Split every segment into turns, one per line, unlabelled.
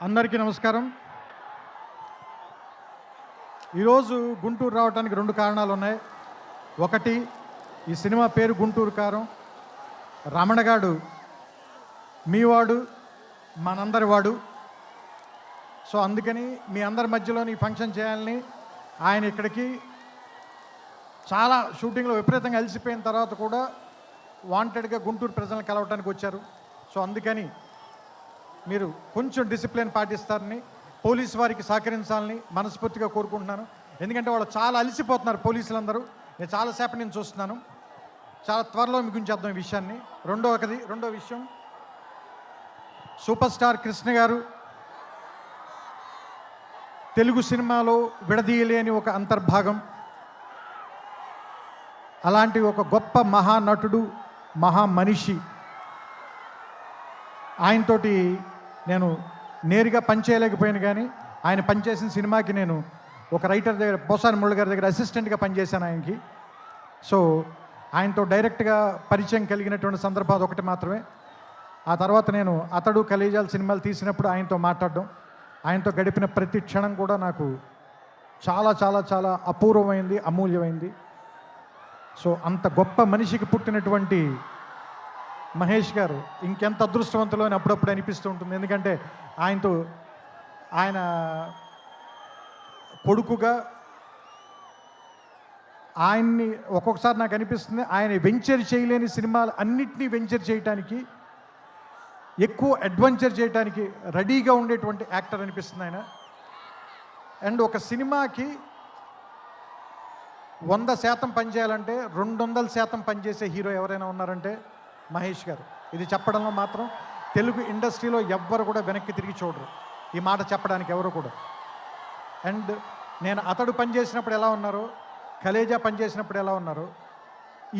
అందరికీ నమస్కారం. ఈరోజు గుంటూరు రావడానికి రెండు కారణాలు ఉన్నాయి. ఒకటి, ఈ సినిమా పేరు గుంటూరు కారం. రమణగాడు మీవాడు, మనందరి వాడు. సో అందుకని మీ అందరి మధ్యలోని ఫంక్షన్ చేయాలని ఆయన ఇక్కడికి చాలా షూటింగ్లో విపరీతంగా అలసిపోయిన తర్వాత కూడా వాంటెడ్గా గుంటూరు ప్రజలను కలవటానికి వచ్చారు. సో అందుకని మీరు కొంచెం డిసిప్లిన్ పాటిస్తారని, పోలీసు వారికి సహకరించాలని మనస్ఫూర్తిగా కోరుకుంటున్నాను. ఎందుకంటే వాళ్ళు చాలా అలసిపోతున్నారు పోలీసులందరూ. నేను చాలాసేపు నేను చూస్తున్నాను. చాలా త్వరలో మీకు ఉంచేద్దాం ఈ విషయాన్ని. రెండో విషయం, సూపర్ స్టార్ కృష్ణ గారు తెలుగు సినిమాలో విడదీయలేని ఒక అంతర్భాగం. అలాంటి ఒక గొప్ప మహానటుడు, మహామనిషి. ఆయనతోటి నేను నేరుగా పనిచేయలేకపోయాను, కానీ ఆయన పనిచేసిన సినిమాకి నేను ఒక రైటర్ దగ్గర, పోసాని మురళి గారి దగ్గర అసిస్టెంట్గా పనిచేశాను ఆయనకి. సో ఆయనతో డైరెక్ట్గా పరిచయం కలిగినటువంటి సందర్భాలు ఒకటి మాత్రమే. ఆ తర్వాత నేను అతడు కలేజాల సినిమాలు తీసినప్పుడు ఆయనతో మాట్లాడడం, ఆయనతో గడిపిన ప్రతి క్షణం కూడా నాకు చాలా చాలా చాలా అపూర్వమైంది, అమూల్యమైంది. సో అంత గొప్ప మనిషికి పుట్టినటువంటి మహేష్ గారు ఇంకెంత అదృష్టవంతులు అని అప్పుడప్పుడు అనిపిస్తూ ఉంటుంది. ఎందుకంటే ఆయన కొడుకుగా ఆయన్ని ఒక్కొక్కసారి నాకు అనిపిస్తుంది, ఆయన వెంచర్ చేయలేని సినిమాలు అన్నిటినీ వెంచర్ చేయటానికి, ఎక్కువ అడ్వెంచర్ చేయడానికి రెడీగా ఉండేటువంటి యాక్టర్ అనిపిస్తుంది ఆయన. అండ్ ఒక సినిమాకి 100% పనిచేయాలంటే 200% పనిచేసే హీరో ఎవరైనా ఉన్నారంటే మహేష్ గారు. ఇది చెప్పడంలో మాత్రం తెలుగు ఇండస్ట్రీలో ఎవ్వరు కూడా వెనక్కి తిరిగి చూడరు, ఈ మాట చెప్పడానికి ఎవరు కూడా. అండ్ నేను అతడు పనిచేసినప్పుడు ఎలా ఉన్నారో, కలేజా పనిచేసినప్పుడు ఎలా ఉన్నారో,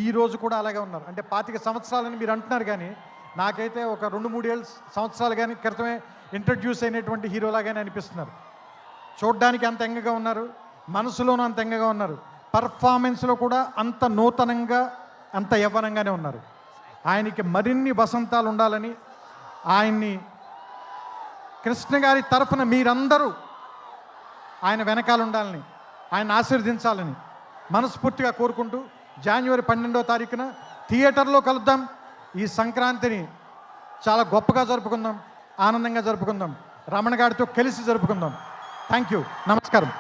ఈరోజు కూడా అలాగే ఉన్నారు. అంటే 25 సంవత్సరాలని మీరు అంటున్నారు, కానీ నాకైతే ఒక 2-3 సంవత్సరాలు కానీ క్రితమే ఇంట్రడ్యూస్ అయినటువంటి హీరోలాగానే అనిపిస్తున్నారు. చూడ్డానికి అంత ఎంగగా ఉన్నారు, మనసులోనూ అంత ఎంగగా ఉన్నారు, పర్ఫార్మెన్స్లో కూడా అంత నూతనంగా, అంత యవ్వనంగానే ఉన్నారు. ఆయనకి మరిన్ని వసంతాలు ఉండాలని, ఆయన్ని కృష్ణ గారి తరఫున మీరందరూ ఆయన వెనకాల ఉండాలని, ఆయన ఆశీర్వదించాలని మనస్ఫూర్తిగా కోరుకుంటూ, జనవరి 12వ తారీఖున థియేటర్లో కలుద్దాం. ఈ సంక్రాంతిని చాలా గొప్పగా జరుపుకుందాం, ఆనందంగా జరుపుకుందాం, రమణ గారితో కలిసి జరుపుకుందాం. Thank you. నమస్కారం.